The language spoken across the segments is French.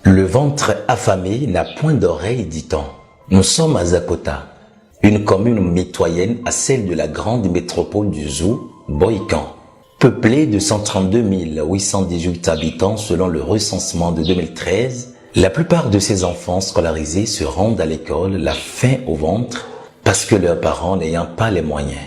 Le ventre affamé n'a point d'oreille, dit-on. Nous sommes à Zakota, une commune mitoyenne à celle de la grande métropole du Zou, Boïkan. Peuplée de 132 818 habitants selon le recensement de 2013, la plupart de ces enfants scolarisés se rendent à l'école la faim au ventre parce que leurs parents n'ayant pas les moyens.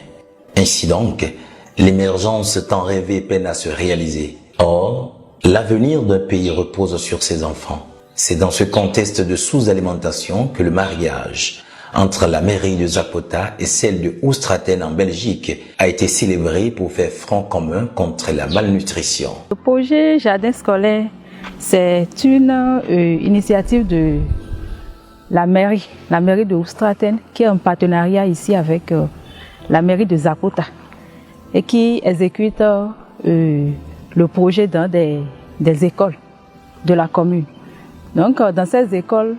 Ainsi donc, l'émergence tant rêvée peine à se réaliser. Or, l'avenir d'un pays repose sur ses enfants. C'est dans ce contexte de sous-alimentation que le mariage entre la mairie de Zakota et celle de Oustraten en Belgique a été célébré pour faire front commun contre la malnutrition. Le projet Jardin scolaire, c'est une initiative de la mairie de Oustraten qui est en partenariat ici avec la mairie de Zakota et qui exécute le projet dans des écoles de la commune. Donc dans ces écoles,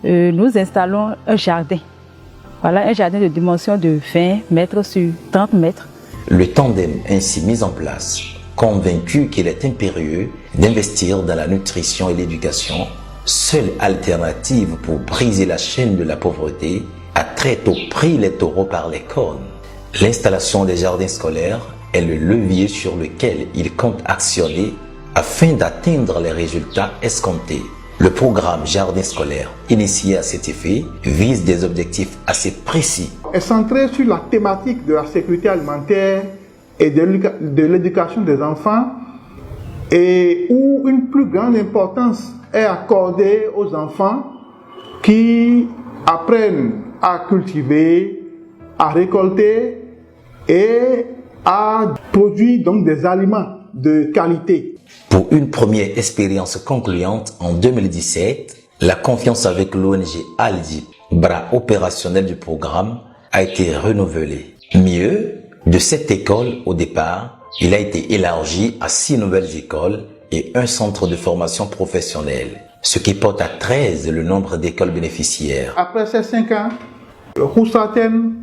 nous installons un jardin. Voilà, un jardin de dimension de 20 mètres sur 30 mètres. Le tandem ainsi mis en place, convaincu qu'il est impérieux d'investir dans la nutrition et l'éducation, seule alternative pour briser la chaîne de la pauvreté, a très tôt pris les taureaux par les cornes. L'installation des jardins scolaires est le levier sur lequel il compte actionner afin d'atteindre les résultats escomptés. Le programme Jardin scolaire, initié à cet effet, vise des objectifs assez précis. Est centré sur la thématique de la sécurité alimentaire et de l'éducation des enfants, et où une plus grande importance est accordée aux enfants qui apprennent à cultiver, à récolter et à produire donc des aliments de qualité. Pour une première expérience concluante en 2017, la confiance avec l'ONG Aldi, bras opérationnel du programme, a été renouvelée. Mieux, de cette école au départ, il a été élargi à 6 nouvelles écoles et un centre de formation professionnelle, ce qui porte à 13 le nombre d'écoles bénéficiaires. Après ces 5 ans, Oustraten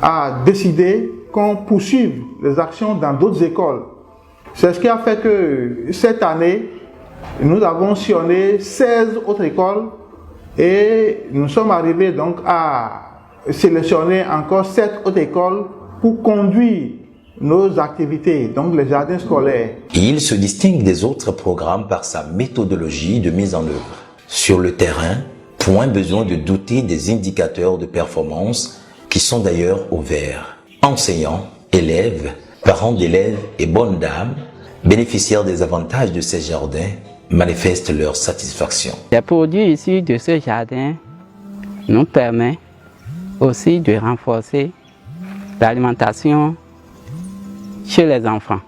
a décidé qu'on poursuive les actions dans d'autres écoles. C'est ce qui a fait que cette année, nous avons sillonné 16 autres écoles et nous sommes arrivés donc à sélectionner encore 7 autres écoles pour conduire nos activités, donc les jardins scolaires. Il se distingue des autres programmes par sa méthodologie de mise en œuvre. Sur le terrain, point besoin de douter des indicateurs de performance qui sont d'ailleurs au vert. Enseignants, élèves, parents d'élèves et bonnes dames, bénéficiaires des avantages de ces jardins, manifestent leur satisfaction. Les produits issus de ce jardin nous permettent aussi de renforcer l'alimentation chez les enfants.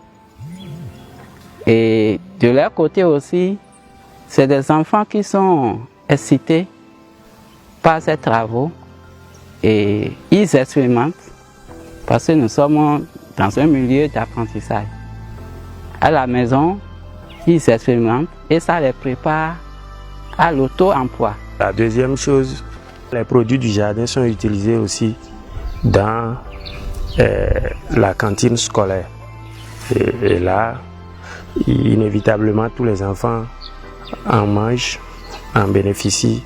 Et de leur côté aussi, c'est des enfants qui sont excités par ces travaux et ils expérimentent parce que nous sommes dans un milieu d'apprentissage. À la maison, ils expérimentent et ça les prépare à l'auto-emploi. La deuxième chose, les produits du jardin sont utilisés aussi dans la cantine scolaire. Et là, inévitablement, tous les enfants en mangent, en bénéficient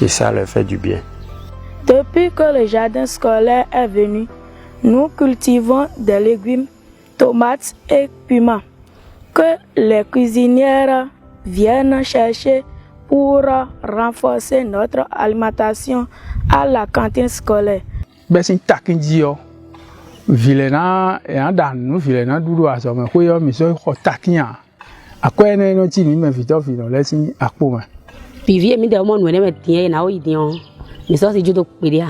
et ça leur fait du bien. Depuis que le jardin scolaire est venu, nous cultivons des légumes, tomates et piments que les cuisinières viennent chercher pour renforcer notre alimentation à la cantine scolaire. Vilena et Andanu, Vilena Doudoua, mais Hoyo, Miso, Takia. À quoi n'est pas dit, mais Vito, Vino, laissing à Puma. Pivi, mi de mon, when I met now, idiom, Miss Judo Pedia.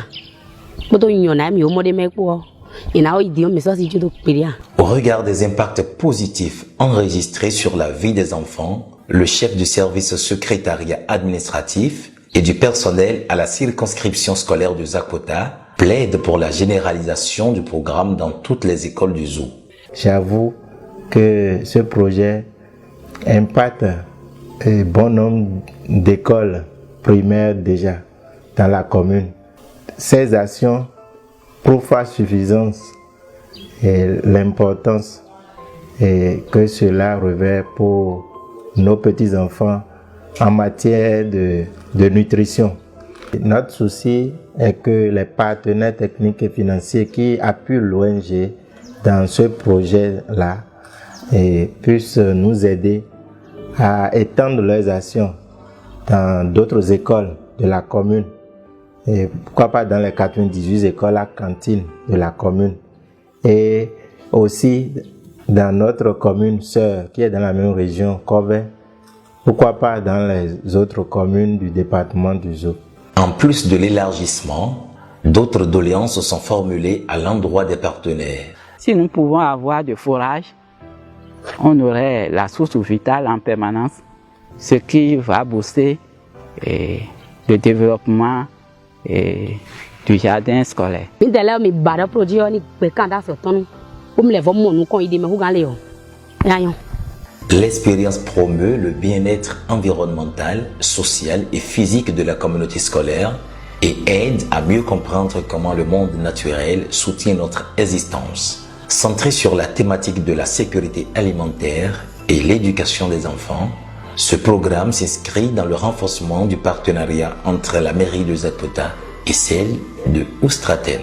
But on your name, you more make war. Et Au regard des impacts positifs enregistrés sur la vie des enfants, le chef du service secrétariat administratif et du personnel à la circonscription scolaire de Zakota plaide pour la généralisation du programme dans toutes les écoles du Zou. J'avoue que ce projet impacte un bon nombre d'écoles primaires déjà dans la commune. Ces actions prouvent la suffisance et l'importance que cela revêt pour nos petits-enfants en matière de nutrition. Notre souci est que les partenaires techniques et financiers qui appuient l'ONG dans ce projet-là puissent nous aider à étendre leurs actions dans d'autres écoles de la commune. Et pourquoi pas dans les 98 écoles à cantine de la commune. Et aussi dans notre commune sœur qui est dans la même région, Corvey. Pourquoi pas dans les autres communes du département du Zou. En plus de l'élargissement, d'autres doléances sont formulées à l'endroit des partenaires. Si nous pouvons avoir du forage, on aurait la source vitale en permanence, ce qui va booster le développement du jardin scolaire. L'expérience promeut le bien-être environnemental, social et physique de la communauté scolaire et aide à mieux comprendre comment le monde naturel soutient notre existence. Centré sur la thématique de la sécurité alimentaire et l'éducation des enfants, ce programme s'inscrit dans le renforcement du partenariat entre la mairie de Zakota et celle de Oustraten.